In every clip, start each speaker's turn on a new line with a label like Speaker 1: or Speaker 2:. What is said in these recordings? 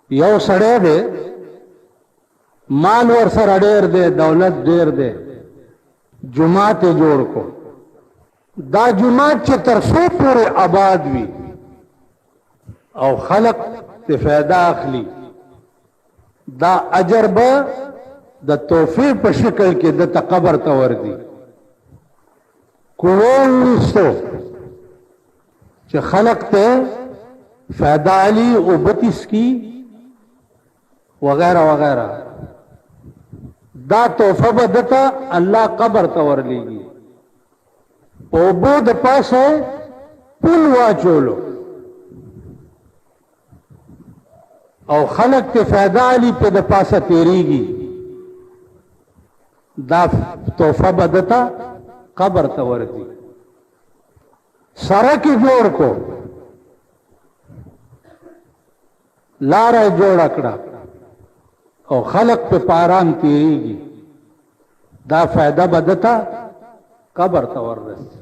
Speaker 1: یو سړی دی مال ور سره ډیر دی دولت ډیر دی جماعت یې جوړ کو دا جماعت چې تر څو پورې آباد وي او خلق ته فایده اخلي دا اجر به د تحفې په شکل کې د قبر ته ورځي کوونستو چې خلق ته فایده علی او بتیس کی وغیرہ وغیرہ دا تحفه به دته الله قبر ته ورلیږي په اوبو د پاسه پل واچولو او خلق ته فایده علی په د پاسه تیریږي دا تحفه به دته قبر ته ورځي سړک یې جوړ کو لاره یې جوړه کړه او خلق په پارام تیریږي دا فایده به دته قبر ته وررسي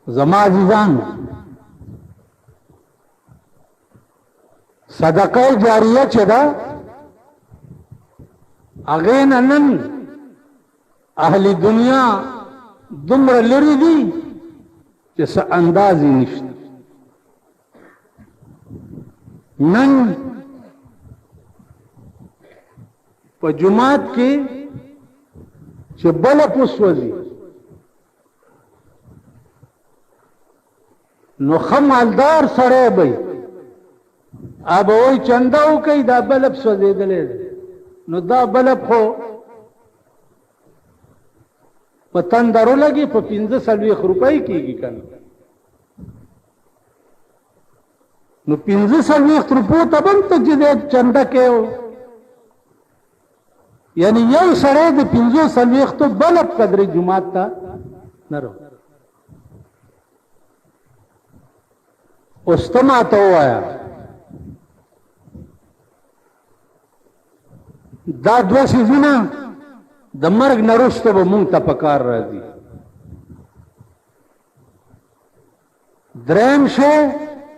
Speaker 1: زما عزیزان صدقه جاریه چې ده هغې نه نن اهل دنیا دومره لرې دي چې څه اندازې نشته نن په جماعت کې چې بلب وسوځي نو ښه مالدار سړی به اب وای چنده وکړي دا بلب سوځېدلی دی نو دا بلب خو په تندر ولګي په 45 روپۍ کېږي که نه نو 45 روپو ته به هم ته چې دی چنده کوې یعنی یو سړی د 45 بلب قدرې جماعت ته نه رو اوس ته ماته ووایه دا دوه څیزونه د مرګ نه وروسته به مونږ ته په کار راځي دریم شی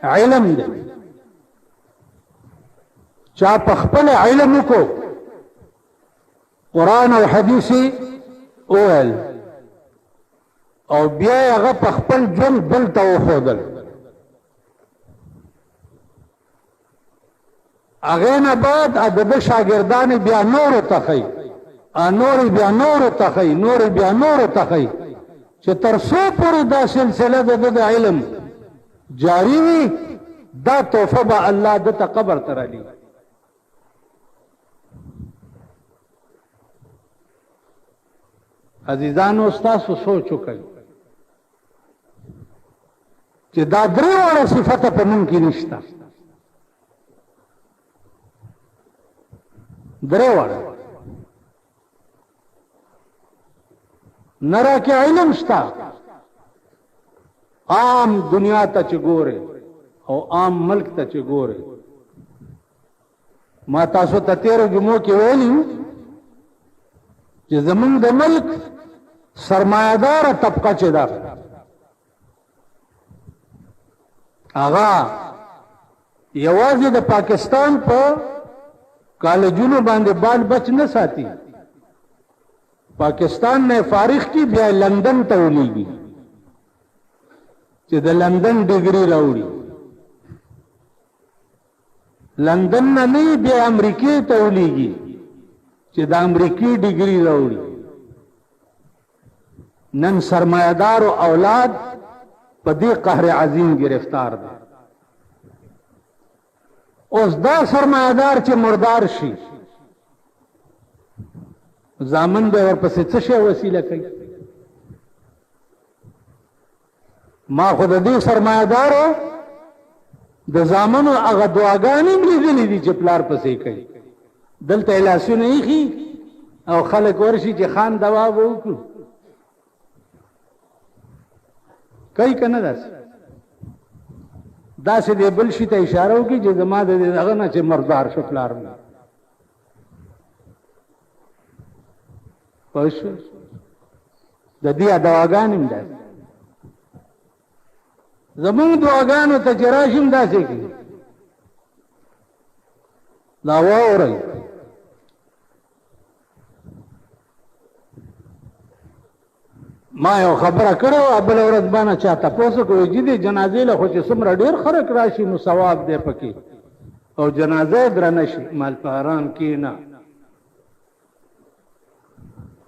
Speaker 1: علم دی چا په خپل علم وکړو قرآن او حدیث اویل او بیا یې هغه په خپل ژوند بل ته وښودل هغې نه بعد د ده شاګردان بیا نورو ته ښیي نور بیا نورو ته ښیي نور بیا نورو ته ښیي چې تر څو پورې دا سلسله د ده د علم جاری وي دا تحفه به الله ده ته قبر ته رالیږي عزیزانو ستاسو سوچ وکړئ چې دا درې واړه صفته په موږ کې نشته درې واړه نه راکې علم شته عام دنیا ته چې ګورې او عام ملک ته چې ګورې ما تاسو ته تېرو جمعو کې ویلي چې زمونږ د ملک سرمایه‌داره طبقه چې ده هغه یوازې د پاکستان په کالجونو باندې بال بچ نه ساتي پاکستان نه فارغ کی بیا لندن ته ولیږي چې د لندن ډیګري راوړي لندن نه بیا امریکای ته ولیږي چې د امریکای ډیګري راوړي نن سرمایدار او اولاد په دې قهر عظیم گرفتار دي اوس دا سرمایدار چې مردار شي زامن به ورپسې څه شی وسیله کوي ما خو د دې سرمایدارو د زامنو هغه دعاګانې هم لیدلې دي چې پلار پسې کوي دلته لاسونه ایښي او خلک ورشي چې خان دوا به وکړو کوي که نه داسې دی بل شي ته اشاره وکړي چې زما د هغه نه چې مردار شو پلار مې پوه شو د دې دواګانې هم داسې زمونږ دعاګانو ته چې راشي هم داسې کوي دا واورئ ما یو خبره کړې وه بله ورځ باندې چا تپوس وکړو چې دې جنازې له خو چې څومره ډېر خلک راشي نو ثواب دی پکې او جنازه یې درنه شي مال په حرام کښېنه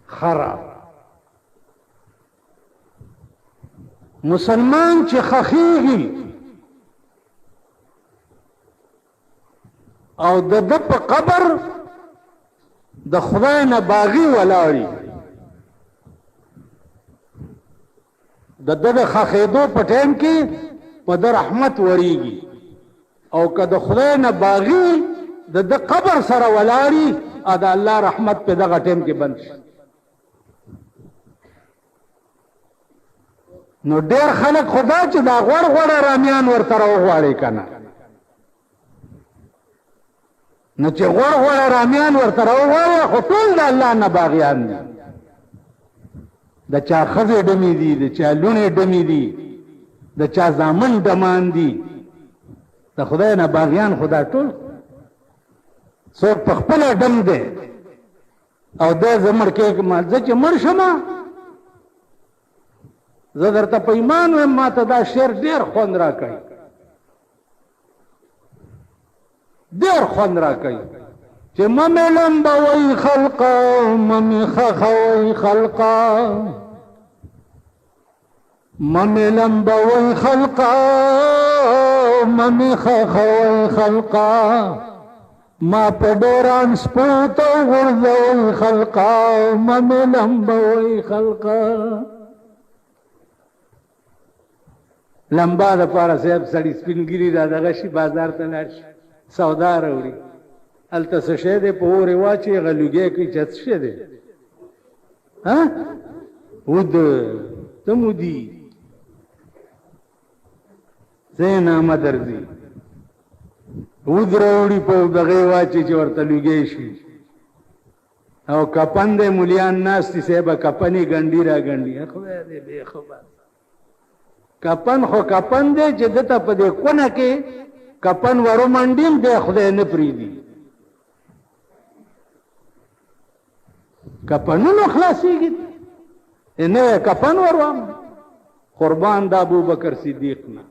Speaker 1: خراب مسلمان چې خخېږي او د ده په قبر د خدای نه باغي ولاړي د ده د خخېدو په ټایم کې په ده رحمت وریږي او که د خدای نه باغي د ده قبر سره ولاړي او د الله رحمت په دغه ټایم کې بند شي نو ډېر خلک خدا چې دا غوړ غوړه رامیان ورته راوغواړي که نه نو چې غوړ غوړه رامیان ورته راوغواړي خو ټول د الله نه باغیان دي د چا ښځې ډمې دي د چا لوڼې ډمې دي د چا زامن ډمان دي د خدای نه باغیان خدا ټول څوک په خپله ډم دی او دی زه مړ کېږم زه چې مړ شمه زه درته په ایمان وایم ما ته دا شعر ډېر خوند راکوي ډېر خوند راکوي چې ممې لمبوئ خلقه ممې خخوئ خلقه ممې لمبوئ خلقه ممې خخوئ خلقه ما په ډېران سپوته غورځوئ خلقه ممې لمبوئ خلقه لمبا د پاره صاحب سړی سپینګیري را دغه شي بازار ته لاړ شي سودا راوړي هلته څه شی دی په اورې واچوي هغه لوګی کوي چې څه شی دی ود ته مودي ځای نامه درځي ود راوړي په دغې واچي چې ورته لوګی شي او کپن دی مولیان ناست دي صاحبه کپنې ګنډي را ګنډي خدای دې بې خبر کپن خو کپن دی چې دته په دې کونه کې کپن ورو منډیم دی خدای نه پرېږدي کپنونو خلاصېږي نه کپن وروم قربان د ابوبکر صدیق نه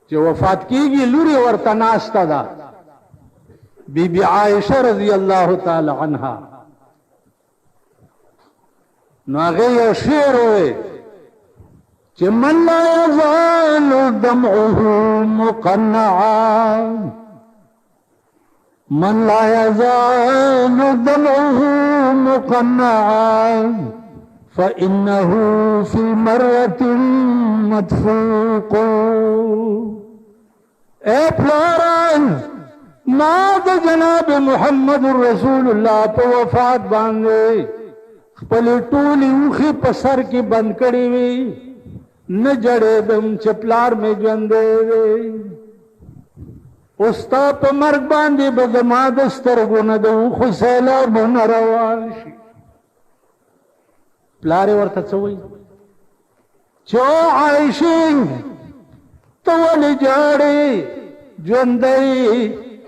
Speaker 1: چې وفات کېږي لورې ورته ناسته ده بی بی عایشه رضی الله تعالی عنها نو هغې یو شعر ووی چې من لا يزال دمعه مقنعا من لا يزال دمعه مقنعا فإنه في مرة مدفوق اے پلاران ما د جناب محمد رسول الله په وفات باندې خپل ټولې اوښې په سر کې بند کړې وي نه جړېدم چې پلار مې ژوندی دی اوس ستا په مرګ باندې به زما د سترګو نه د اوښو سیلابونه روان شي پلار یې ورته څه وایي چې او عایشې ته ولې ژاړې ژوندی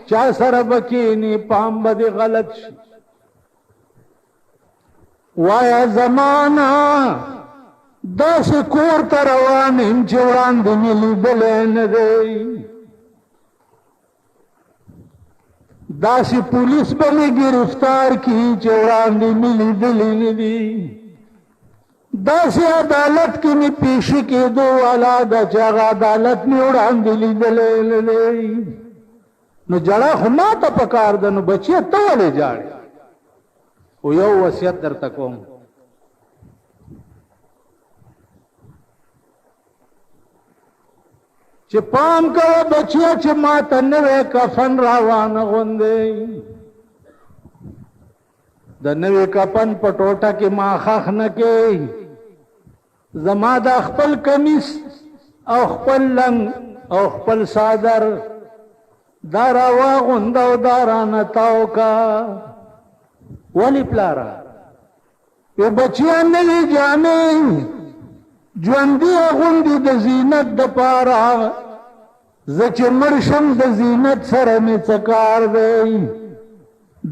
Speaker 1: چا سره به کښېنې پام به دې غلط شي وایه زمانه داسې کور ته روان یم چې وړاندې مې لیدلی نه دی داسې پولیس به مې ګرفتار کړي چې وړاندې مې لیدلی نه دي داسې عدالت کې مې پیشي کېدو والا ده چې هغه عدالت مې وړاندې لیدلی نه دی نو جړه خو ما ته پکار ده نو بچیه ته ولې جاړې خو یو وصیت درته کوم چې پام کوه بچیه چې ما ته نوی کفن راوانه غوندې د نوی کفن په ټوټه کې ما خخ نه کې زما د خپل کمیس او خپل لنګ او خپل صادر دا راواغونده او دا رانه تاو کا ولې پلاره یو بچیان نوی جامې ژوندي اغوندي د زینت دپاره زه چې مړ شم د زینت سره مې څه کار دی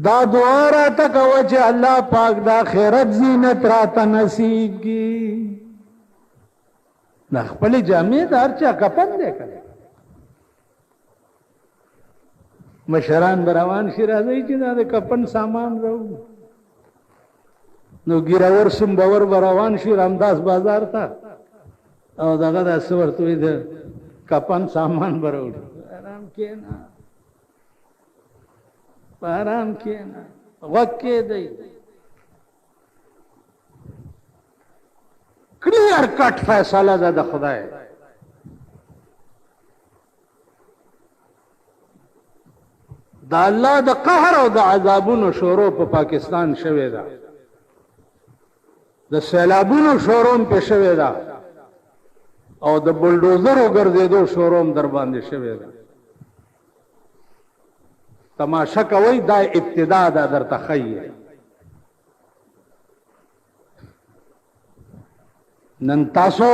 Speaker 1: دا دعا راته کوه چې الله پاک د آخرت زینت راته نصیب کړي د خپلې جامې د هر چا کفن دی که مشران به روان شي راځئ چې دا د کفن سامان راوړو نو ګیراور سمبور به روان شي رامداس بازار ته او دغه داسې ورته وایي د کفن سامان به راوړو آرام کښېنه په آرام کښېنه غوږ کېږدئ کلیر کټ فیصله ده د خدای د الله د قهر او د عذابونو شروع په پاکستان شوې ده د سیلابونو شروع په شوې ده او د بلډوزرو ګرځېدو شروع در باندې شوې ده تماشا کوي دا ابتدا ده درته ښیي نن تاسو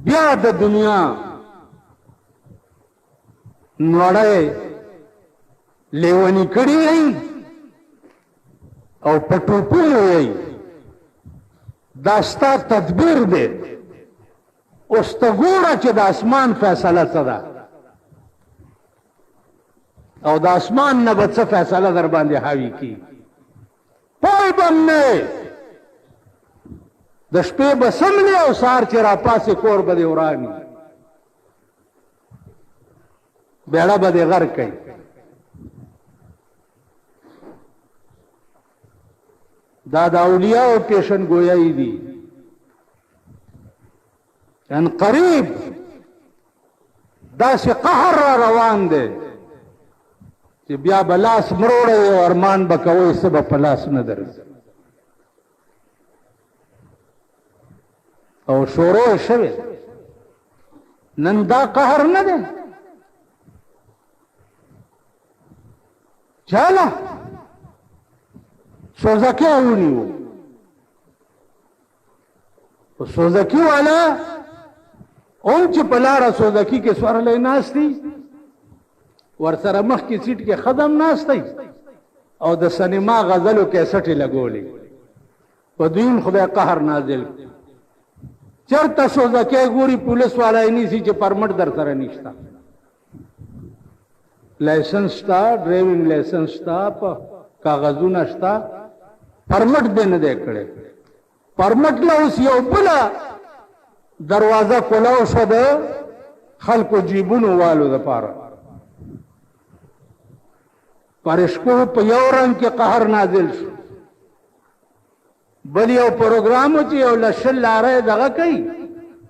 Speaker 1: بیا د دنیا نوړی لیونی کړي وي او په ټوپونو وي دا ستا تدبیر دی اوس ته ګوره چې د اسمان فیصله څه ده او د اسمان نه به څه فیصله در باندې حاوي کړي پوه به هم نه د شپې به سملی او سهار چې راپاسې کور به دې وراني بیړه به دې غر کوي دا د اولیاء پیشن گویایی دی ان قریب دا سی قهر را روان دی چې بیا بلاس مروړی او ارمان به کوئ څه به په لاس نه درځي او شروع شوې نن دا قهر نه دی چاله سوزکی ونیو سوزکی والا اون چې په لاره سوزکی کې سورلی ناست دی ورسره مخکې سیټ کې خدم ناست دی او د سینما غزلو کیسټې لګولې په دویم خدای قهر نازل چرته سوزکی ګوري پولیس والا یې نیسي چې پرمټ در سره نشته لایسنس شته ډرایوینګ لایسنس شته په کاغذونه شته پرمټ دې نه دی کړی پرمټ له اوس یو بله دروازه کولاو شوه د خلکو جیبونو والو دپاره پرشکو په یو رنګ کې قهر نازل شو بل یو پروګرام و چې یو لشل لاره دغه کوي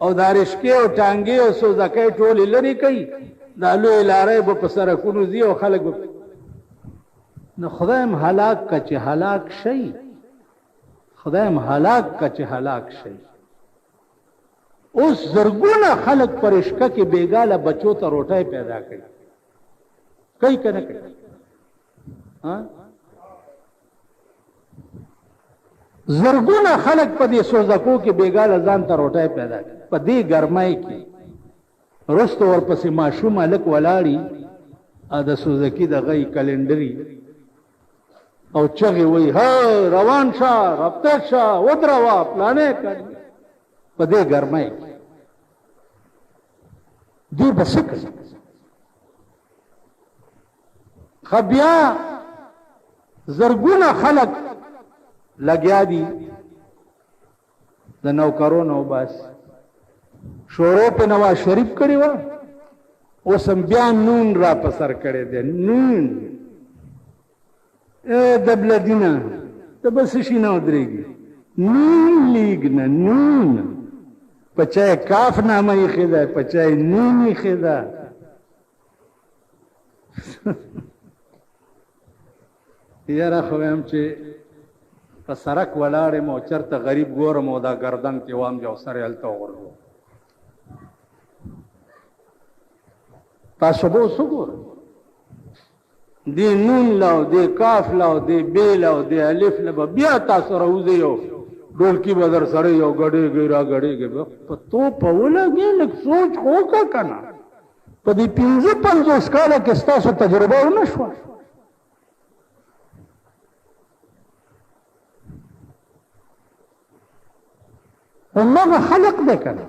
Speaker 1: او دا رشکې او ټانګې او سوزکۍ ټولې لرې کوي دا لویې لارې به په سرکونو ځي او خلک به نو خدای هم هلاک که چې هلاک شي خدای هم هلاک که چې هلاک شي اوس زرګونه خلک په رشکه کې بېګاله بچو ته روټۍ پیدا کوي کوي که نه کوي زرګونه خلک په دې سوزکو کې بېګاله ځان ته روټۍ پیدا کوي په دې ګرمۍ کې رستو ورپسې ماشوم هلک ولاړي د سوزکي د غي کلندري او چغې وایي ها روان شه رفتر شه ودروه پلانې کړي په دې ګرمۍ کې دوی به څه کوي ښه بیا زرګونه خلک لګیا دي د نوکرونو بس شروع په نواز شریف کړی وه اوس هم بیا نون را په سر کړی دی نون د بلدینه ته به څه شي نه ودرېږي نون لیګ نه نون په چا یې کاف نامه ایښې ده په چا یې نون ایښې ده یاره خو وایم چې په سړک ولاړ یم او چېرته غریب ګورم او دا ګردن کې وام جو سر یې هلته وغورځوم تاسو به اوس وګورئ دې نون له دې کاف له دې بې له دې الف له به بیا تاسو راوځئ یو ډولکي به در سره یو ګډېږئ را ګډېږئ په تو په ولګې لږ سوچ خو وکړه که نه په دې 55 کاله کې ستاسو تجربه ونه شوه. هماغه خلق دی که نه؟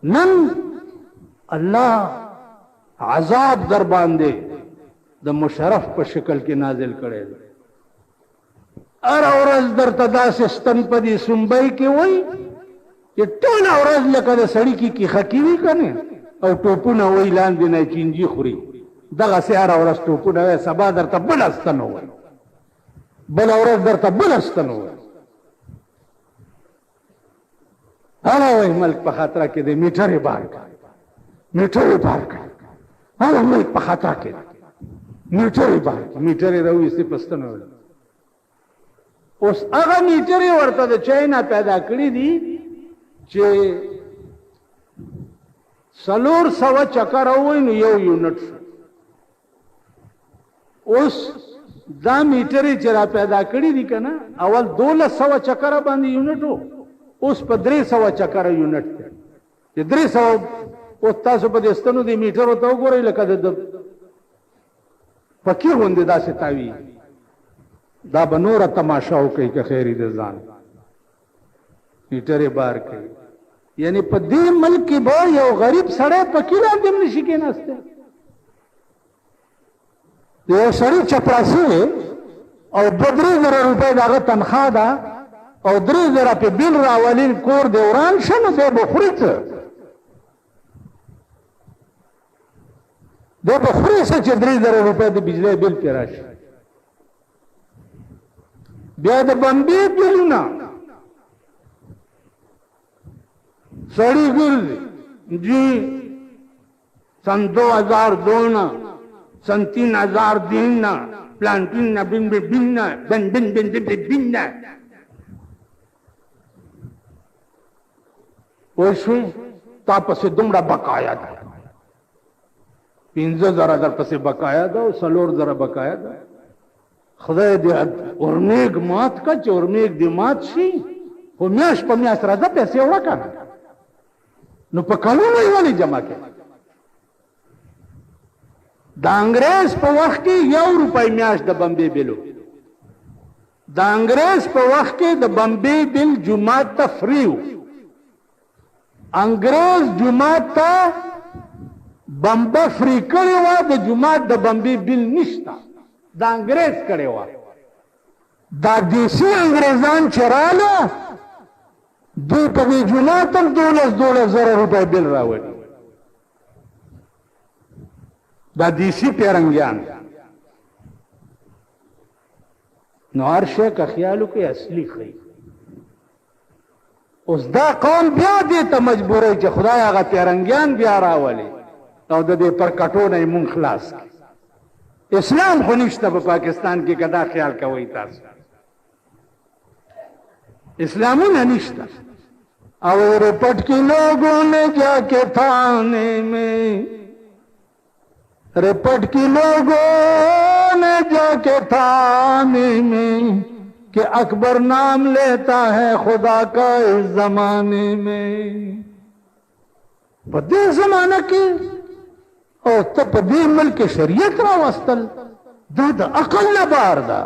Speaker 1: نن الله عذاب در باندې د مشرف په شکل کې نازل کړی دی. هر ورځ درته داسې ستن په دې سنبۍ کې وایي چې ټوله ورځ لکه د سړي کې کیخه کیوي که نه، او ټوپونه وایي لاندې نه چینجي خوري. دغسې هره ورځ ټوپونه وایي، سبا درته بله ستن وایي، بله ورځ درته بله ستن وایي. هغه وایي ملک په خطره کې دی، میټرې بار کړه، میټرې بار کړه. هغه ملک په خطره کې دی، میټرې بار کړه، میټرې راویستې په ستنو ویل. اوس هغه میټرې ورته د چاینا پیدا کړي دي چې 400 چکر ووایي نو 1 یونټ شو. اوس دا میټرې چې را پیدا کړي دي که نه، اول 1200 چکره باندې یونټ و، اوس په 300 چکره یونټ دی. چې 300 اوس تاسو په دې ستنو د میټرو ته وګورئ لکه د پکې غوندې داسې تاوي. دا به نوره تماشا وکړئ که خیر د ځان میټرې بار کوي. یعنی په دې ملک کې به یو غریب سړی پکې لاندې هم نشي کېناستی. یو سړی چپړاسي او 2-3 زره روپۍ د هغه تنخوا ده او 3 زره په بیل راولي، کور دې وران شه نو دی به خوري څه؟ دی به خوري څه چې 3 زره روپۍ د بجلۍ بیل پرې راشي؟ بیا د بمبې بیلونه سړی ګرځي جی سن 2002 نه، سن 3003 نه، پلانټین نه، بن بن نه، بن بن بن بن نه. وشوي تا پسې دومره بقایا ده، 15 زره در پسې بقایا ده او 4 زره بقایا ده. خدای دې اورمیږ مات کا چې اورمیږ دې مات شي، خو میاشت په میاشت راځه پیسې وړه که نه، نو په کلونو یې ولې جمع کړې؟ د انګریز په وخت کې 1 روپۍ میاشت د بمبې بیلو. د انګریز په وخت کې د بمبې بیل جومات ته فری و. انګریز جومات ته بمبه فری کړې وه، د جومات د بمبې بیل نشته، د انګریز کړې وه. دا دیسي انګریزان چې راله دوی په دې جومات هم 12 زره روپۍ بیل راوړي. دا دیسی پیرنګیان. نو هر شی که خیالو کې اصلي ښي. اوس دا قوم بیا دې ته مجبوروي چې خدای هغه پیرنګیان بیا راولي او د دې پر کټونه یې مونږ خلاص کړي. اسلام خو نشته په پاکستان کې، که دا خیال کوئ تاسو اسلامونه نشته. او رپٹ کی لوگوں نے جا کے تھانے میں، رپٹ کی لوگوں نے جا کے تھانے میں کہ اکبر نام لیتا ہے خدا کا اس زمانے میں. په دې زمانه کې او ته په دې ملک شریعت راوستل، دا د عقل نه بار ده.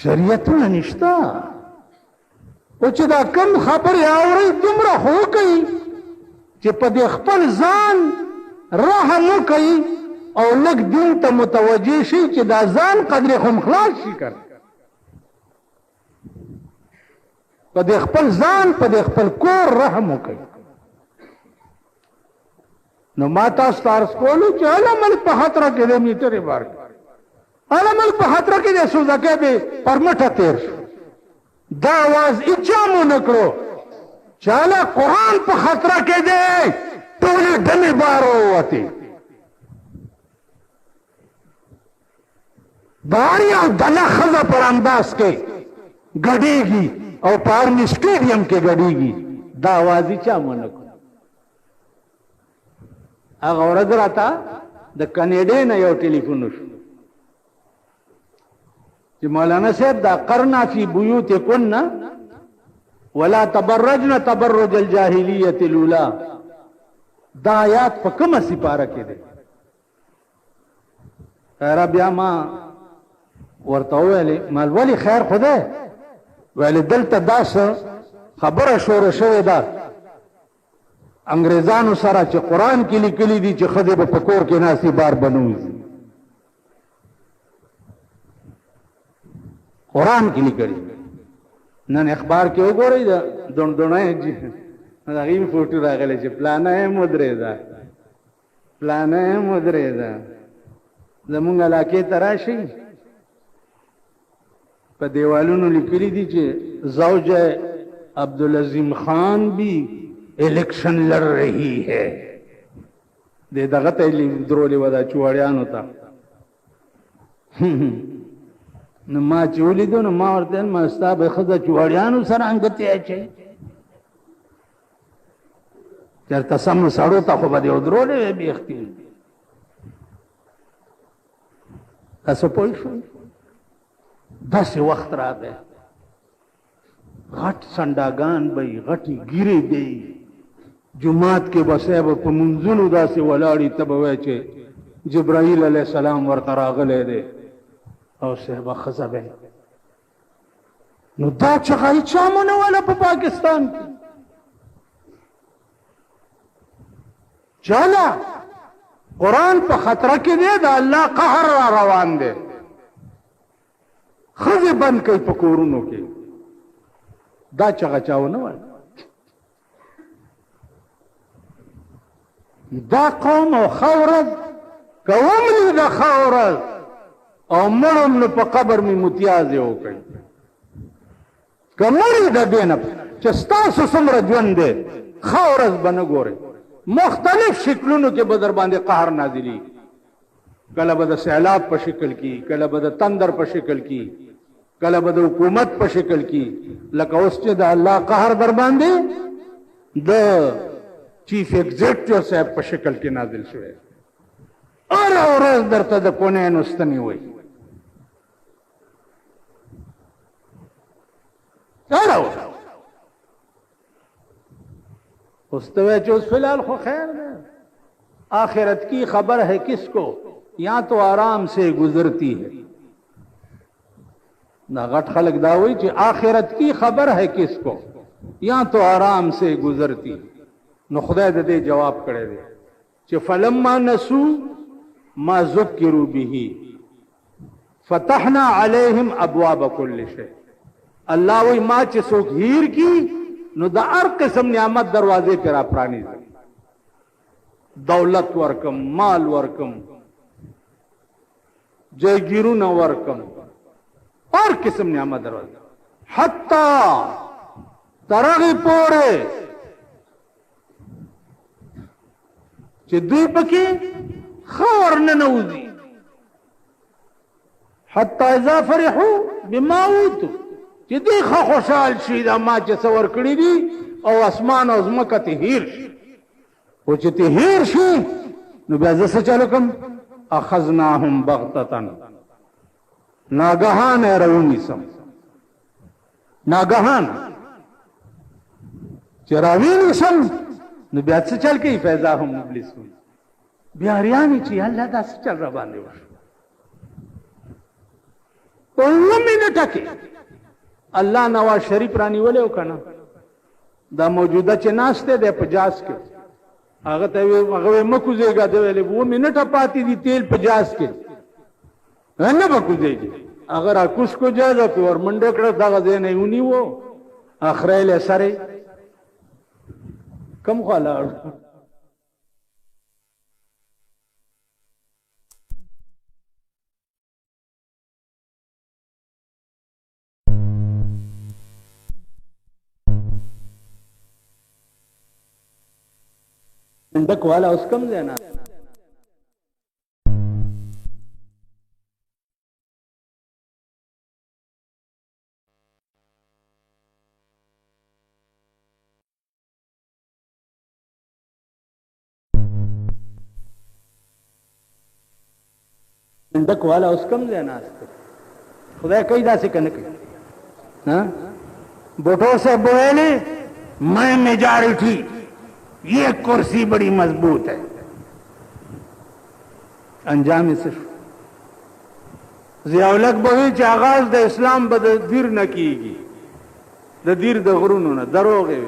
Speaker 1: شریعتونه نشته. او چې دا کم خبرې اورئ دومره خو وکئ چې په دې خپل ځان رحم وکئ او لږ دین ته متوجه شي چې دا ځان قدرې خو خلاص شي کړ. په دې خپل ځان، په دې خپل کور رحم وکئ. نو ما تاسو ته عرض کولو چې هله ملک په خطره کې دی، میټرې بار کړه. هله ملک په خطره کې دی، سوزکی به پر مټه تېر شو. دا आवाज هیچا مو نه کړو چې هله قرآن په خطره کې دی. ټولې ډلې بار ووتې. بهر یو ډله ښځه پر انداز کې ګډېږي او په آرمي سټېډیم کې ګډېږي. دا आवाज هیچا مو نه کړو. هغه ورځ راته د کانیډا نه یو ټلیفون وشو چې مولانا صاحب دا قرنا فی بیوتکن ولا تبرجن تبرج الجاهلیت الاولى. دا آیات په کومه سپاره کې دی؟ خیر بیا ما ورته وویلې مال ولې خیر خدای ویلې دلته داسه خبره شوره شوې ده انګریزانو سره چې قرآن کې لیکلي دي چې ښځې به په کور کې ناستې بار بنوځي. قرآن کې لیکلي نن اخبار کې وګورئ د دونډونۍ د هغې فوټو راغلی چې پلانه یې مدرېده پلانه یې مدرېده. زمونږ علاقې ته راشئ په دیوالونو لیکلي دي چې زوجه عبدالعظیم خان بھی الیکشن لڑ رہی ہے. دې دغه ته درولې وه دا چوړیانو ته. نو ما چې ولیدو نو ما ورته ویل ما ستا به ښځه چوړیانو سره انګتې اچوي چېرته سم سړو ته خو به دې ودرولې وې بیختې. تاسو پوه شوئ داسې وخت راغی غټ سنډاګان به وي غټې ګیرې به وي جومات کې به صاحب په منځونو داسې ولاړي ته به وایي چې جبرائیل علیه السلام ورته راغلی دی او صاحبه ښځه به نو دا چغه یې چا منوله په پاکستان کې چاله قرآن په خطره کې دی د الله قهر را روان دی. ښځې بند کوي په کورونو کې دا چغه چا ونه ویل. دا قوم او ښه ورځ که ومري د ښه ورځ او مړم نو په قبر مې متیازې وکړي که مړي د دې نه چې ستاسو څومره ژوند دی ښه ورځ به نه ګورئ. مختلف شکلونو کې به در باندې قهر نازلي کله به د سیلاب په شکل کې کله به د تندر په شکل کې کله به د حکومت په شکل کې لکه اوس چې د الله قهر در باندې د چیف ایگزیکټیو صاحب په شکل کې نازل شوی هره ورځ درته د کونینو ستنې وایي هره ورځ اس تو فی الحال خو خیر ہے آخرت کی خبر ہے کس کو یا تو آرام سے گزرتی ہے. نا غټ خلق دا وایي چې آخرت کی خبر ہے کس کو یا تو آرام سے گزرتی. نو خدای د دې جواب کړی دی چې فلما نسوا ما ذکروا به فتحنا علیهم ابواب كل شيء. الله وایي ما چې څوک هیر کی نو د هر قسم نعمت دروازې پر را پرانیزم دولت ورکم مال ورکم جایگیرونه ورکم هر قسم نعمت دروازه حتی ترغی پورې چې دوی پکې خور نه نوځي حتی اذا فرحوا بما اوتوا چې دوی ښه خوشحال شي دا ما چې څه ورکړي دي او اسمان او ځمکه ته هیر شي او چې ته هیر شي نو بیا زه څه چلو کوم اخذناهم بغتة ناګهان یې راونیسم ناګهان چې راونیسم نو بیا څه چل کوي فیضا هم مبلسون بیا ریانې چې الله دا څه چل را باندې وشو په 9 منټه کې الله نواز شریف رانیولې او کنه دا موجوده چې ناشته ده په جاز کې هغه ته هغه مکوځيګا دی ویلې 2 منټه پاتې دي تیل په جاز کې نه مکوځيږي اگر اکوس کو جاز په ور منډه کړه دا غځې نه ونی وو اخره له سره کم خلا دک والا اس کم دینا دک والا اس کم دینا خدا کوي دا څه کنه کوي ها भुट्टो से बोले मैं मेजॉरिटी, ये कुर्सी बड़ी मजबूत है। अंजाम सिर्फ जियाउलक बवी च आगाज द इस्लाम बद दीर न कीगी, द दीर द गुरुनो न दरोगे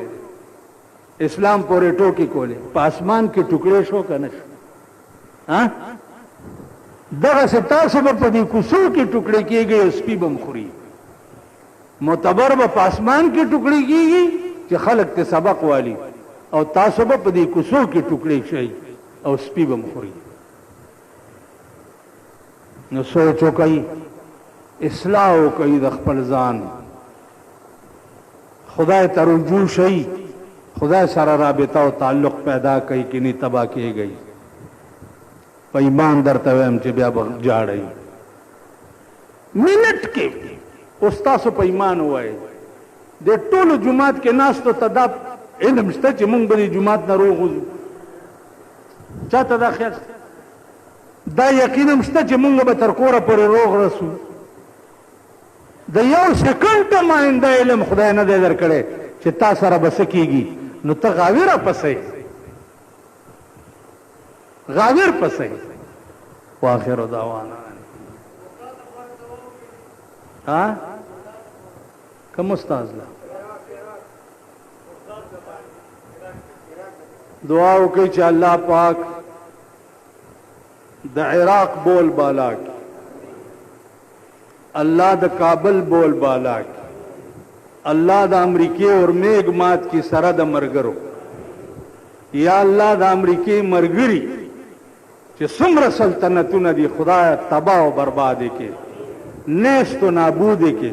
Speaker 1: इस्लाम पूरे टोकी कोले पासमान के टुकड़े शो का नश दगा से तासब पदी कुसू के टुकड़े किए गए उसकी बमखुरी मोतबर व पासमान की टुकड़ी की गई कि खलक के सबक वाली और तासब पदी कुसू के टुकड़े शही और उसकी बमखुरी न सोचो कई इस्लाह कई दखपल जान खुदा तरुजू शही खुदा सारा राबिता और ताल्लुक पैदा कई कि नहीं तबाह की गई पैमान दर तवम चिबिया जा रही मिनट के उस्ता सो पैमान हुआ है दे टोल जुमात के नास तो तदाब इल्म स्ते मुंग बदी जुमात न रोग चा तदा खैर दा यकीन मस्ते मुंग बतर कोरा पर रोग रसू द यौ सेकंड माइंदा इल्म खुदा न दे दर करे चिता सारा बस कीगी नु त गाविरा पसे गाविर पसे वाखिर दावाना हाँ कम उस्ताद ला दुआ के च अल्लाह पाक द इराक बोल बाला की अल्लाह द काबल बोल बाला की अल्लाह द अमरीकी और मेघ मात की सरद मरगरो या अल्लाह द अमरीकी मरगरी कि सुमर सल्तनत नदी खुदा तबाह बर्बाद के नेस तो नाबूद के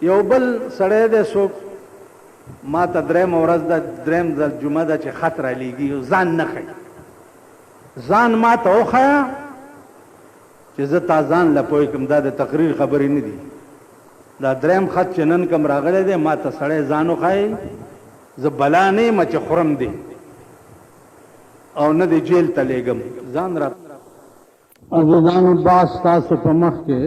Speaker 1: यो बल सड़े दे सो माता द्रेम और द्रेम जुमा दा चे खतरा लीगी जान न खाई जान माता ओ खाया चे जता जान लपोई कम दा तकरीर खबरी नहीं दी दा द्रेम खत चनन कम रागले दे माता सड़े जानो खाए ज बला नहीं मचे खुरम दे और न दे जेल तलेगम जान रा अज़ान बास तासु पमख के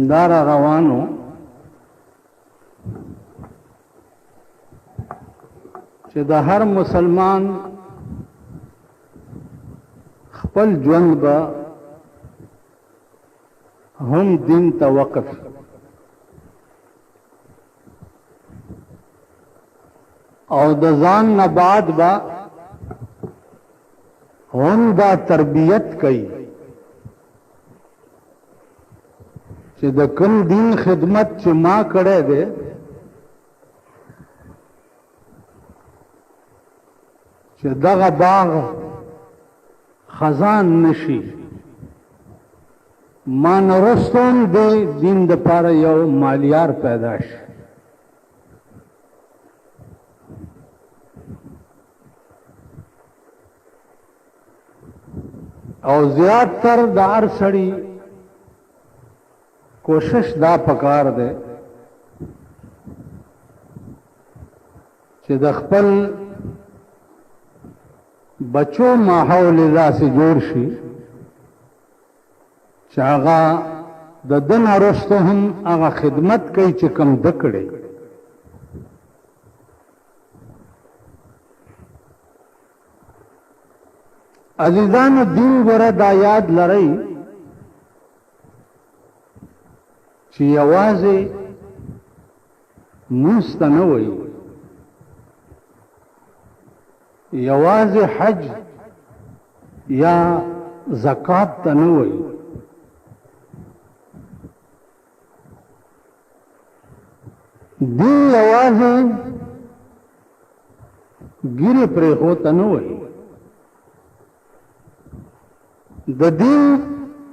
Speaker 1: दारा रवानो چې د هر مسلمان خپل ژوند به هم دین ته وقف او د ځان نه بعد به هم دا تربیت کوي چې د کوم دین خدمت چې ما کړی دی چې دغه باغ خزان نشي ما نرستون دی دین د پاره یو مالیار پیدا شي او زیات تر د هر سړي کوشش دا پکار دی چې د خپل بچو ماحول داسې جوړ شي چې هغه د دن وروسته هم هغه خدمت کوي چې کوم ده کړی عزیزانو دین ګوره دا یاد لرئ چې یوازې مونځ ته نه وایي یوازې حج یا زکات ته نه وایي دین یوازې ګیرې پرېښو ته نه وایي د دین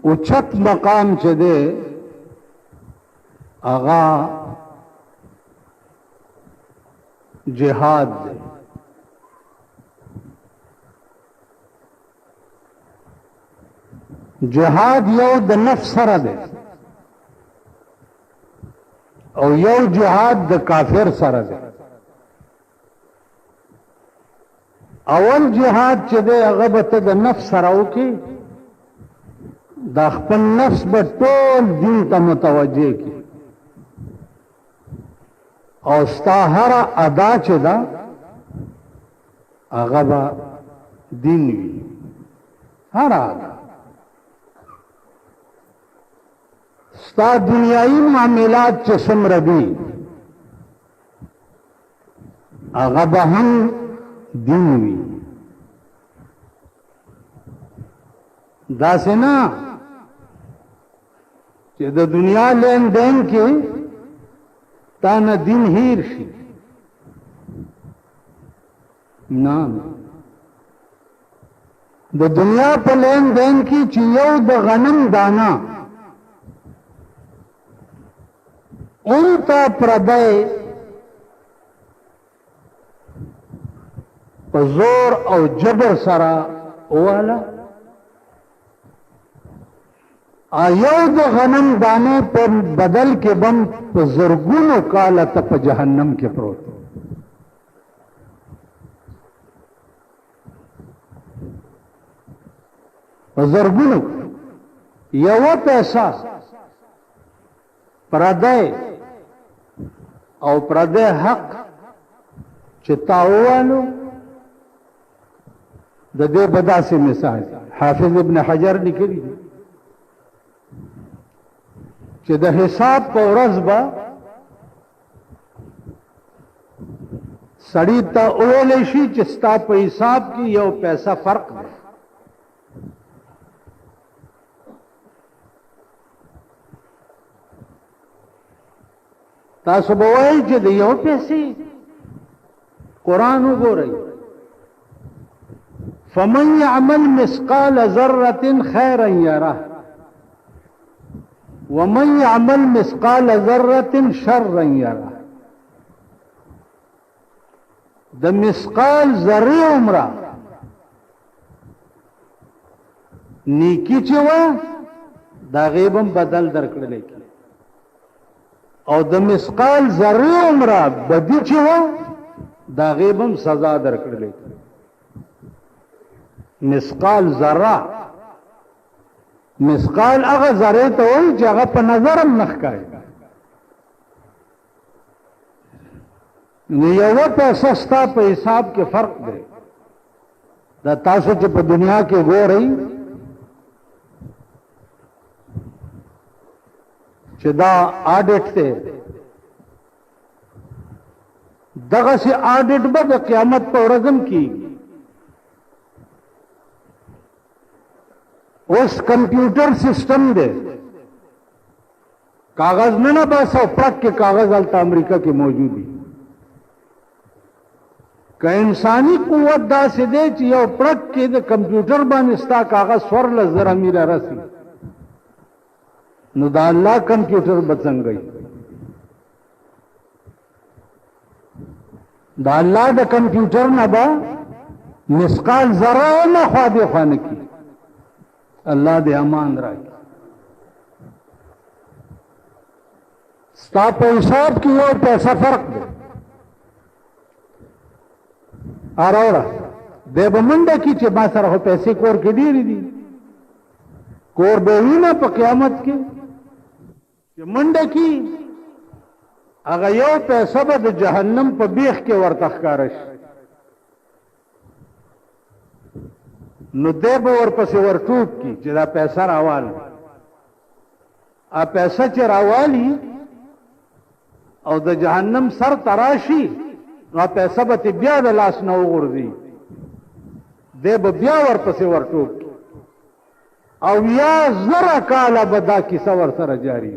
Speaker 1: اوچت مقام چې دی هغه جهاد دی جهاد یو د نفس سره دی او یو جهاد د کافر سره دی اول جهاد چې دی هغه به ته د نفس سره وکړې دا خپل نفس به ټول دین ته متوجه کی او ستا هر ادا چې دا هغه به دین وي هر ادا ستا دنیاوي معاملات چې څومره دي هغه به هم دین وي داسې نه چې د دنیا لین دین کې تا نه دین هیر شي نه د دنیا په لین دین کې چې یو د غنم دانا اونتا پردے په زور او جبر سره والا ایو د غنم دانه په بدل کې بم په زرګونو کاله ته په جهنم کې پروت په زرګونو یو پیسہ پردے او پردے حق چې تاوالو د دې بداسې مثال حافظ ابن حجر لیکلی چې د حساب په ورځ به سړی ته وویلی شي چې ستا په حساب کې یو پیسہ فرق دی تاسو به وایئ چې د یو پیسې قرآن وګورئ فمن يعمل مثقال ذرة خيرا يره ومن يعمل مثقال ذرة شرا يره د مثقال ذره عمره نیکی چې و دا غیبم بدل درکړل کی او د مثقال ذره عمره بدی چې و دا غیبم سزا درکړل کی مثقال ذره مثقال هغه ذره ته وایي چې هغه په نظر هم نه ښکاري نو یو پیسه ستا په حساب کې فرق دی دا تاسو چې په دنیا کې ګورئ چې دا آډیټ دی دغسې آډیټ به د قیامت په ورځ هم کېږي اوس کمپیوټر سسٹم دے کاغذ نه بس او پړک کې کاغذ هلته امریکا کې موجود دي که انسانی قوت داسې دی چې یو پړک کې د کمپیوټر باندې ستا کاغذ 14,000 میله رسي نو دا الله کمپیوټر به څنګه وي دا الله د کمپیوټر نه به مثقال ذره نه خوا دې خوا نه کي اللہ دے امان راکی ستا پہ حساب کی اور پیسہ فرق دے آراؤڑا دے بمندہ کی چھ ما سر ہو پیسے کور کے دیری دی کور بیوینا پا قیامت کے چھ مندہ کی اگا یو پیسہ با دے جہنم پا بیخ کے ورتخکارش نو دے به ورپسې ورټوپ کی چې دا پیسہ راوال ا پیسہ چې راوالی او د جهنم سر تراشی نو پیسہ به بیا د لاس نه وغورځي دے به بیا ورپسې ورټوپ کی او یا زره کاله به دا کیسه ور سره جاری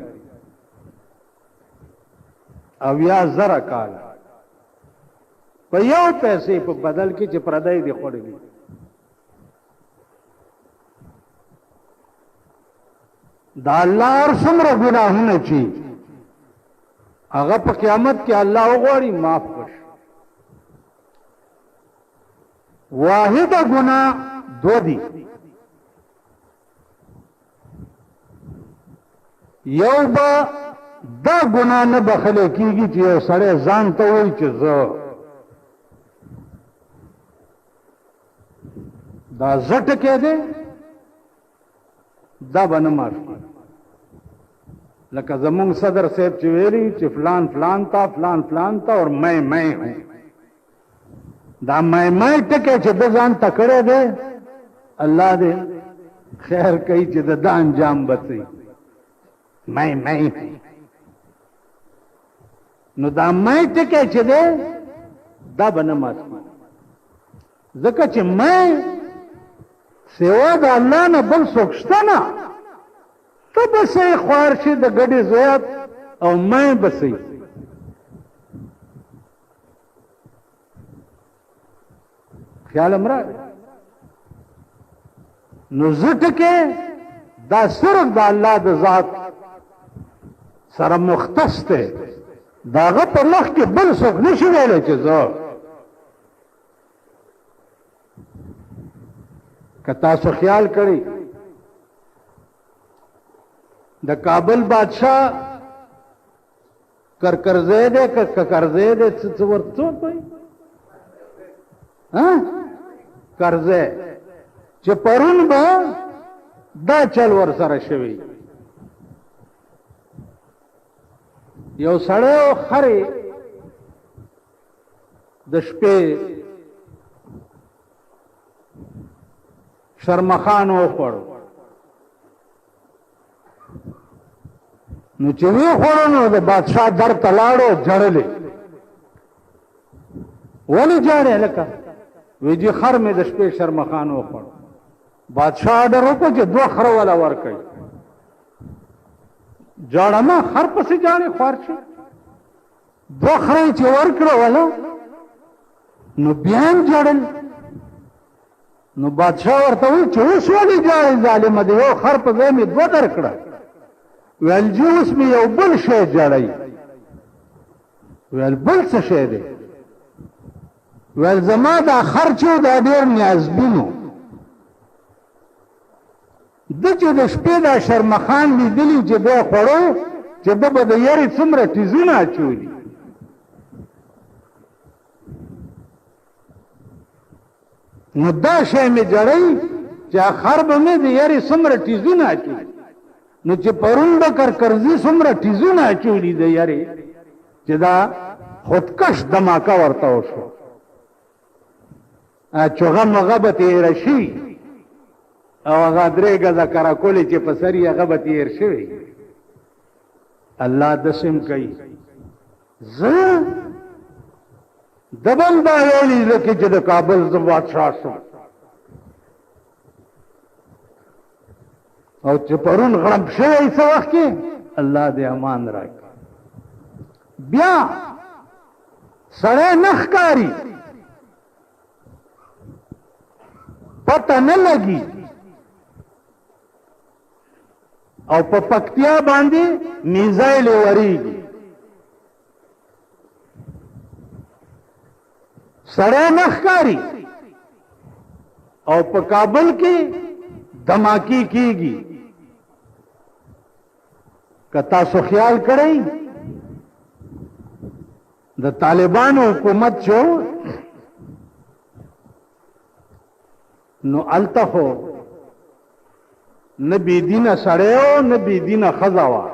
Speaker 1: او یا زره کاله په یو پیسې په بدل کې چې پردای دی خوړلی دا اللہ اور سمرا گناہونه چی هغه په قیامت کې الله وغواړي معاف کړي واحد گناہ دو دی یو با دا گناہ نه بخله کیږي چې یو سړی ځان ته وایي چې زه دا زټ کې دی دا به نه معاف کېږي. لکه زمونږ صدر صاحب چې ویلي چې فلان فلان تا فلان فلان تا اور میں ہوں. دا میں ټکی چې د ځان ته کړی دی الله دې خیر کوي چې د دا انجام بڅي. میں نو دا میں ټکی چې دی دا به نه معاف کېږي. ځکه چې میں سوا د الله نه بل څوک شته نه. ته بسې خوار شي د ګډې زیات او میں بسې. خیال امرا نو زټ کې دا صرف د الله د ذات سره مختص دی. داغه په مخ کې بل څوک نشي ویلی چې زه. که تاسو خیال کړئ د کابل بادشاہ کرکرزی دی که ککرزی دی څه ورته وایي کرزی چې پرون به دا چل ور سره شوی. یو سړی او خرې د شپې شرمخان وخوړو. نو چې وی خوړو نو د بادشاہ در ته لاړو جړلې. ولې جاړې لکه وی جی خر مې د شپې شرمخان وخوړو. بادشاہ آرډر وکړ چې دوه خره والا ورکړي. جاړه ما خر پسې جاړې خوار شي. دوه خره چې ورکړه والا نو بیا هم جاړل. نو بادشاہ ورته وی چې اوس ولې جاړې ظالمه دی یو خر په ځای مې دوه درکړه. ویل جی اوس مې یو بل شی جړی. ویل بل څه شی دی؟ ویل زما دا خر چې دا ډېر نیازبینو. ده چې د شپې دا شرمخان لیدلي چې دی خوړو چې ده به د یارې څومره ټیزونه اچولي. نو دا شی مې جړی چې خر به مې د یارې څومره ټیزونه اچولي. نو چې پرون به کرکرزي څومره ټیزونه اچولي د یارې چې دا خودکش دماکه ورته وشو. چوغه مغه به تېره شي او هغه درې ګزه کراکولې چې په سر یې هغه به تېر شوی. الله دسم کوي زه دبل دا ویلي لکه چې د کابل زه بادشاه شم او چې پرون غړپ شوی څه وخت کې الله دې امان راکړي. بیا سړی نه ښکاري پته نه لګي او په پکتیا باندې میزایل وریږي. سړی نه ښکاري او په کابل کې دماکی کیږي. که تاسو خیال کړئ د طالبانو حکومت شو نو الته خو نه بېدینه سړی و نه بېدینه ښځه وه.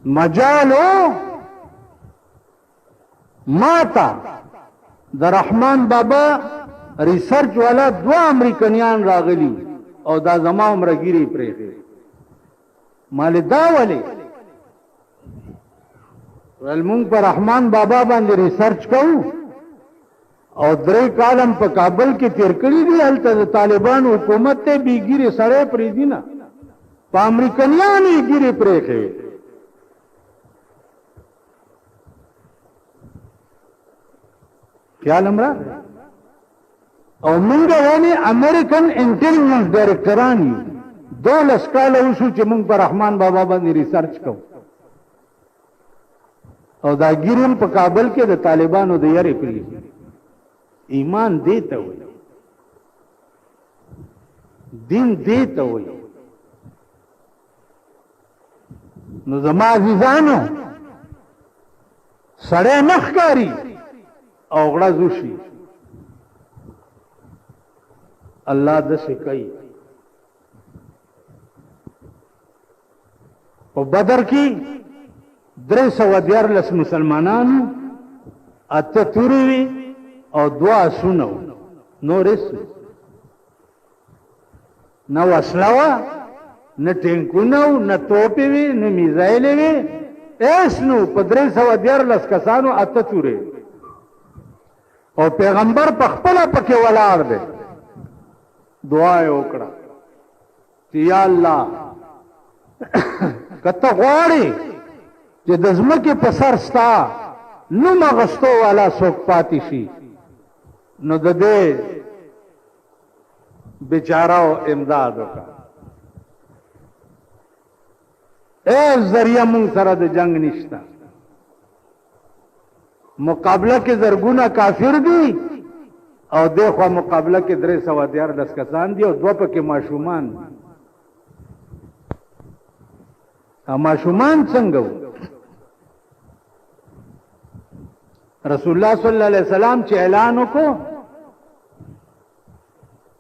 Speaker 1: مجال و ما ته د رحمان بابا ریسرچ والا دوه امریکنیان راغلي او دا زما عمره ګیرې پرېښې. مالې دا ولې؟ ویل مونږ په رحمان بابا باندې ریسرچ کوو او 3 کالم په کابل کې تیر کړي دي. هلته د طالبانو حکومت ته بې ګیرې سړی پرېږدي نه، په امریکنیانو یې ګیرې پرېښې. خیال امرا او مونږ یعنی امریکن انټیلیجنس ډایرکټران یو. 12 کاله وشو چې مونږ په رحمان بابا باندې ریسرچ کوو او دا ګیرم په کابل کې د طالبانو د یارې پرېږدي. ایمان دې ته وایي، دین دې ته وایي. نو زما عزیزانو سړی نه ښکاري او غړز وشي الله دسې کوي. په بدر کې 314 مسلمانانو، 8 تورې وي او 2 آسونه وو، نور هېڅ نه وسله وه، نه ټینکونه وو، نه توپې وې، نه میزایلې وې، هېڅ نه وو. په 314 کسانو 8 تورې او پیغمبر په خپله پکې ولاړ دی. دعا یې وکړه چې یا الله که ته غواړې چې د ځمکې په سر ستا نوم اغوستو والا څوک پاتې شي، نو د دې بیچارهو امداد وکړه. ذریعه مونږ سره د جنگ نشته، مقابله کې زرګونه کافر دي او دغه مقابله کې 314 کسان دي او 2 پکې ماشومان. ماشومان څنګه وو؟ رسول الله صلی الله علیه وسلم چې اعلان وکړو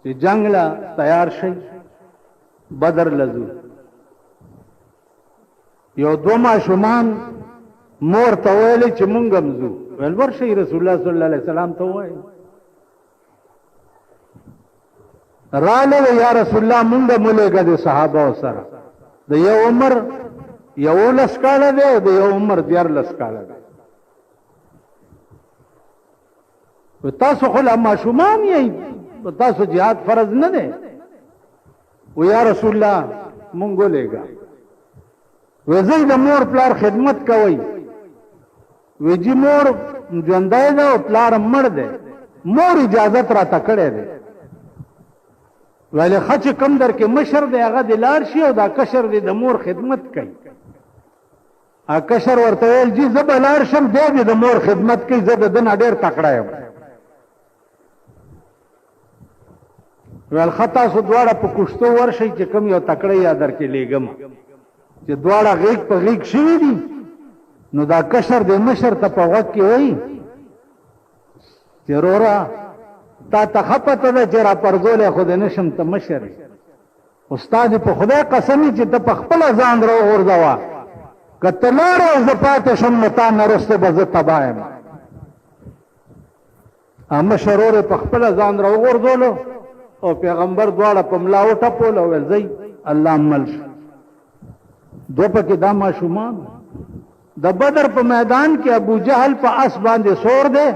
Speaker 1: چې جنگ لا تیار شي، بدر لزو، یو 2 ماشومان مور ته ویل چې مونږ هم ځو. ویل ورشئ رسول الله صلی الله علیه وسلم ته ووایئ. راله یا رسول الله مونږ ملګری د صحابه سره، د یو عمر 11 کاله دی او د یو عمر 14 کاله دی. تاسو خو لا ماشومان یې، تاسو جهاد فرض نه دی. و یا رسول الله مونږ ولېږه. وزي د مور پلار خدمت کوي. وجی مور ژوندی ده او پلار مړ دی، مور اجازت راته کړې ده. ویل ښه چې کم در کې مشر دی هغه د لاړ شي او دا کشر دی د مور خدمت کوي. کشر ورته ویل جی زه به لاړ شم، دی د مور خدمت کوي، زه د ده نه ډېر تکړه یم. ویل ښه تاسو دواړه په کشتو ورشئ چې کوم یو تکړه یا در کې لېږم. چې دواړه غیږ په غیږ شوي دي، نو دا کشر د مشر ته په غوږ کې وایي چې وروره تا ته ښه پته ده چې را پرځولی خو د نشم، ته مشر یې، خو ستا دې په خدای قسم وي چې ته په خپله ځان راوغورځوه، که ته لاړې زه پاتې شم نو تا نه وروسته به زه تباه یم. مشر ورور په خپله ځان راوغورځولو او پیغمبر دواړه په ملا وټپول او ویل ځئ الله مل شه. 2 پکې دا ماشومان. د بدر په میدان کې ابو جهل په اس باندې سور دی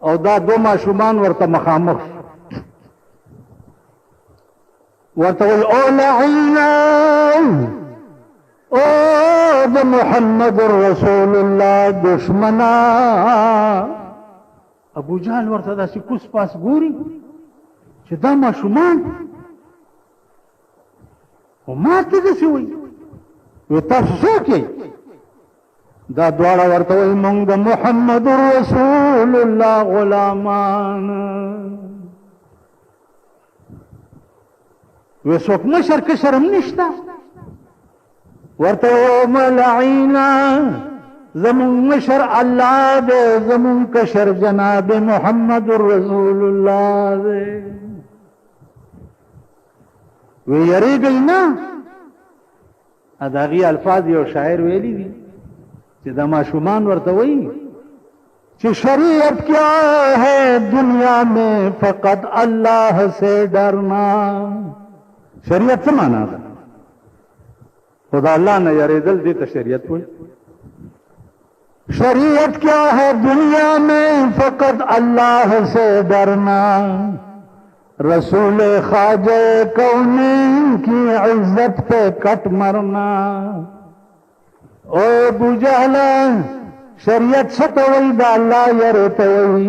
Speaker 1: او دا 2 ماشومان ورته مخامخ ورته وایي او لعینا او د محمد رسول الله دشمنا. ابو جهل ورته داسې کوس پاس ګوري چې دا ماشومان خو ما ته داسې وایي. وی تاسو څوک یئ؟ دا دواړه ورته وایي موږ د محمد رسول الله غلامان. وی څوک مشر کشر هم نشته؟ ورته وایي ملعینا زمون مشر الله دی، زمون کشر جناب محمد رسول الله دی. وی یریږئ نه؟ اداغي الفاظ یو شاعر ویلی دي چې دا ماشومان ورته وایي چې شریعت کیا ہے دنیا میں فقط اللہ سے ڈرنا. شریعت څه معنا ده؟ خدا الله نه یریدل دې ته شریعت وایي. شریعت کیا ہے دنیا میں فقط اللہ سے ڈرنا، رسول خواجہ کونین کی عزت پہ کٹ مرنا. او ابو جہل شریعت ستوئی دا اللہ یرتوئی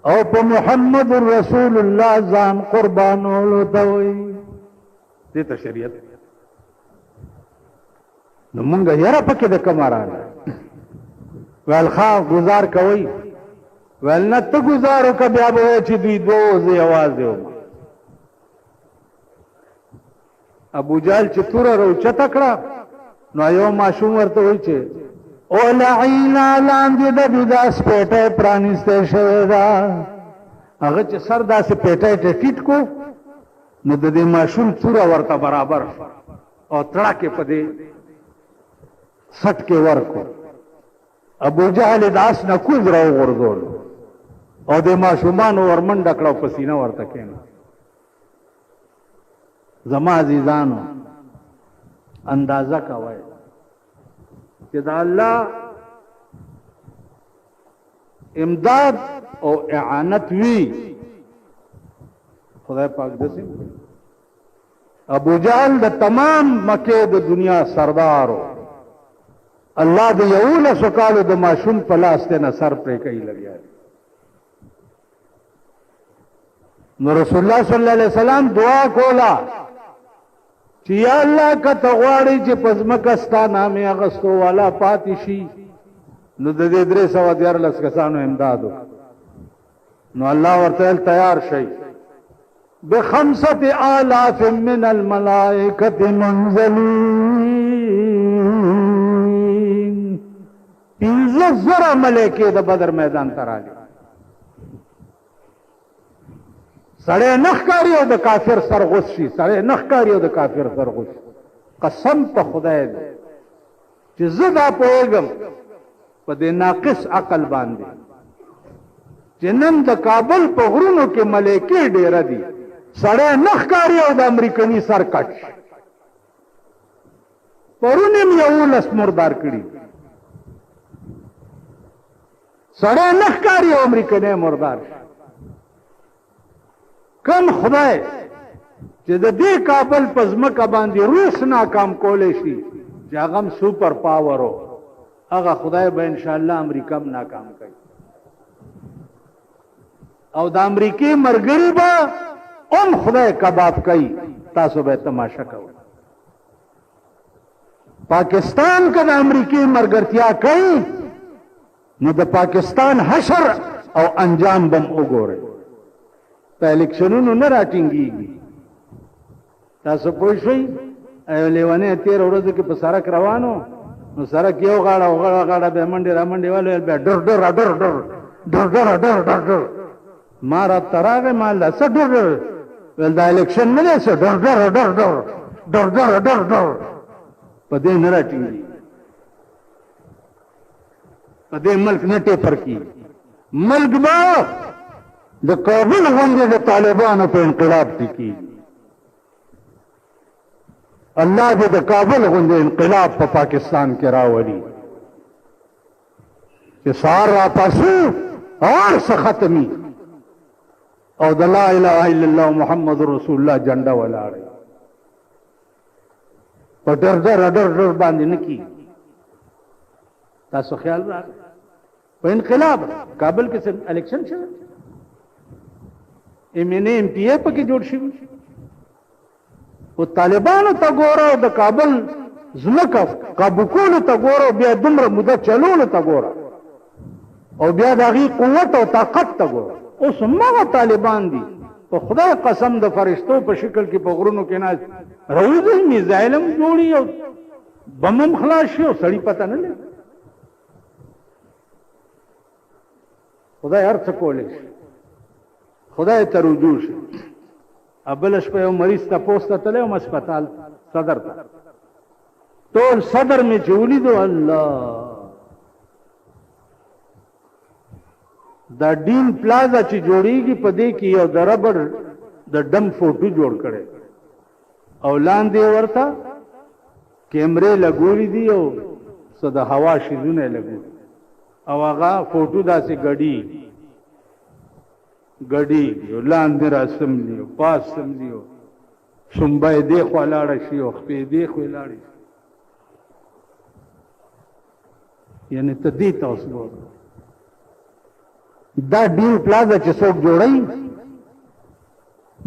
Speaker 1: او پا محمد رسول اللہ زان قربانولو توئی. دیتا شریعت نو منگا یرا پکی دا کمارانا. ویل خواہ گزار کوئی. ویل نه ته گزارو که بیا به وایي چې دوی 2 زه یوازې وم. ابو جهل چې توره راوچته کړه نو یو ماشوم ورته وایي چې او لعینا لاندې د دوی دا سپېټی پرانیستی شوې ده. هغه چې سر داسې پیټی ته ټیټ کو نو د دې ماشوم توره ورته برابر او تړاکې په دې سټ کې ورکو ابو جهل داس نه کوز راو غورځول او د ماشومان ورمنډه کړه په سینه ورته کېنه زما عزیزانو اندازه کوي چې دا الله امداد او اعانت وی خدای پاک دسي ابو جهل د تمام مکه د دنیا سردارو الله د یوله سکالو د ماشوم په لاس ته نصر پرې کوي لګیا نو رسول الله صلی الله علیه وسلم دعا کولا چې یا الله که ته غواړې چې پزمکه ستا نامې اغستو والا پاتې شي نو د دې 314 کسانو امداد وکړه نو الله ورته تیار شي ب5,000 من الملائکة منزلین 15,000 ملائکې د بدر میدان ته راغلي سړی نه ښکاري او د کافر سر غوڅ شي سړی نه ښکاري او د کافر سر غوڅ شي قسم په خدای دی چې زه دا پوهېږم په دې ناقص عقل باندې چې نن د کابل په غرونو کې ملایکې ډېره دي سړی نه ښکاري او د امریکني سر کټ پرون یې 11 مردار کړي سړی نه ښکاري او امریکنی مردار شي کم خدای چې د دې کابل په ځمکه باندې روس ناکام کولی شي چې هغه هم سوپر پاورو هغه خدای به انشاءالله امریکا هم ناکام کوي او د امریکې مرګري به هم خدای کباب کوي تاسو به تماشا کوئ پاکستان که د امریکې مرګرتیا کوي نو د پاکستان حشر او انجام بم وګورئ په الیکشنونو نه راټینګېږي تاسو پوه شئ لیونی 13 ورځو کې په سړک روانو نو سړک یو غاړه او غاړه به منډې را منډې والو بیا ډر ډر ډر ډر ډر ډر ډر ډر ډر ما راته راغی ما له څه ډر ډر ویل دا الیکشن نه دی څه ډر ډر ډر ډر ډر ډر ډر ډر په دې نه راټینګېږي په دې ملک نه ټیپر کېږي ملک به د کابل غوندې د طالبانو په انقلاب ټیکېږي الله دې د کابل غوندې انقلاب په پاکستان کې راولي چې سهار راپاسو هر څه ختمي او د لا اله الا الله محمد رسول الله جنډه ولاړه په ډر ډر ډر ډر باندې نه کېږي تاسو خیال راغی په انقلاب کابل کې الیکشن شوی ایم پی اے پکې جوړ شوي او طالبانو ته ګوره او د کابل ځمکه قابو کولو ته ګوره بیا دومره موده چلولو ته ګوره او بیا د هغې قوت او طاقت ته ګوره اوس هماغه طالبان دي په خدای قسم د فرشتو په شکل کې په غرونو کې ناست روزي میزایل هم جوړي او بم هم خلاص شي او سړي پته نه لګي خدای هر څه کولی شي خدای ته رجوع شي بله شپه یو مریض ته پوست ته تللی وم هسپتال صدر ته ټول صدر مې چې ولیدو الله دا ډین پلازا چې جوړیږي په دې کې یو د ربړ د ډم فوټو جوړ کړی او لاندې ورته کیمرې لګولي دي او څه د هوا شیزونه لګولي او هغه فوټو داسې ګډي لاندې را سملي او پاس سملي او شنبه یې دې خوا لاړه شي او خپې دې خوا لاړې شي یعنې ته دې ته اوس ګوره دا ډین پلازا چې څوک جوړوي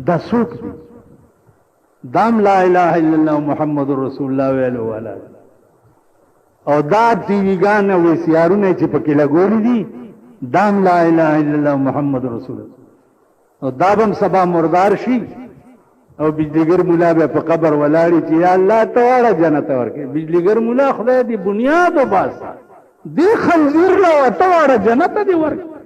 Speaker 1: دا څوک دي دام لا اله الا الله محمد رسول الله ویلو والا او دا ټي ویګان او سیارونه چې پکې لګولي دي دام لا اله الا الله محمد رسول الله او دا بم سبا مردار شي او بجلیګر مولا به په قبر ولاړی چې یا الله تعالی جنت ورکړي بجلیګر مولا خدای دې بنیاد او باسه دې خنزیر لا تعالی جنت دې ورکړي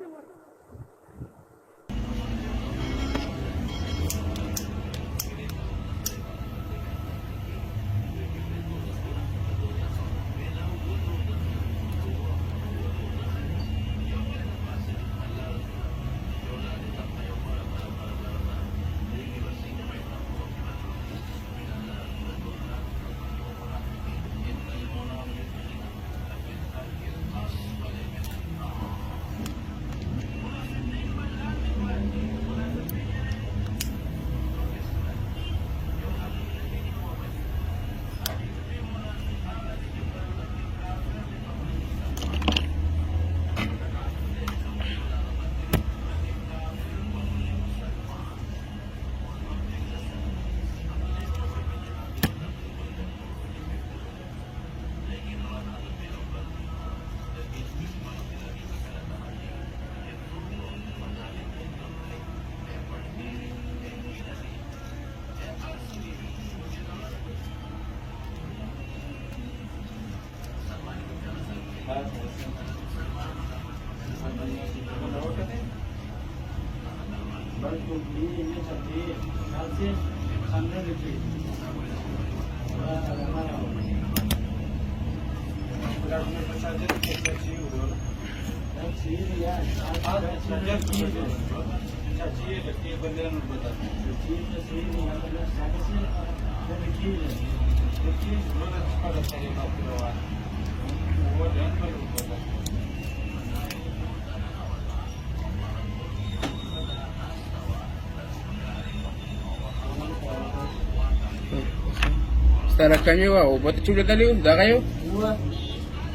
Speaker 2: سره کمی و او به چوله دلیو دغه یو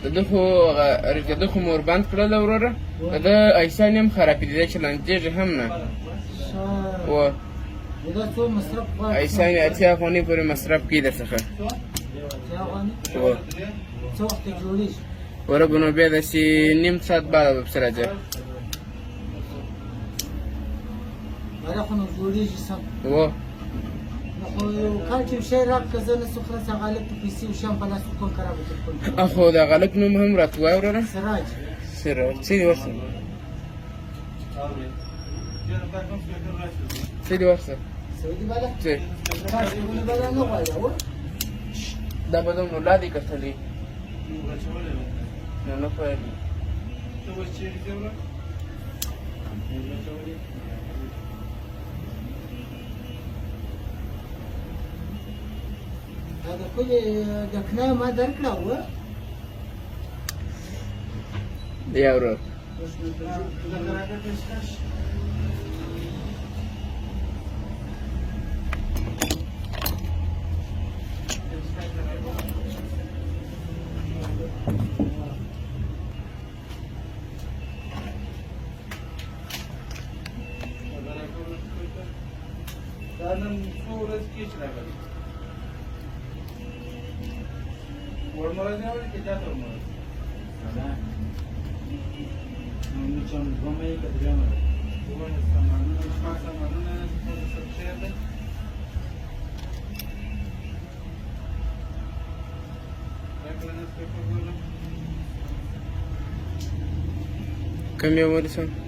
Speaker 2: دغه خو مور بند کړل وروره د ایسان هم خرابې دي چې لانجې هم نه و ایسان اتیا افغاني پورې مصرف کی در څخه وره بنو بیا داسې نیم ساعت بعد به پسې راځه و اخو د غلط نوم هم راته وایه وروره سراج څه دي ورسره څه دي ورسره څه دا به دومره لا دي کتلي نو نه پوهېږم
Speaker 3: د کلي د کنایه ما درکړه وه
Speaker 2: یا ورور
Speaker 4: دا نن څو ورځې کېږي راغلی ورمرز نه وړي کې دا ته ورمرز نو چې کومه یې کړی نو کومه سامانونه شپږ سامانونه څه څه ده
Speaker 2: کم یو ورسره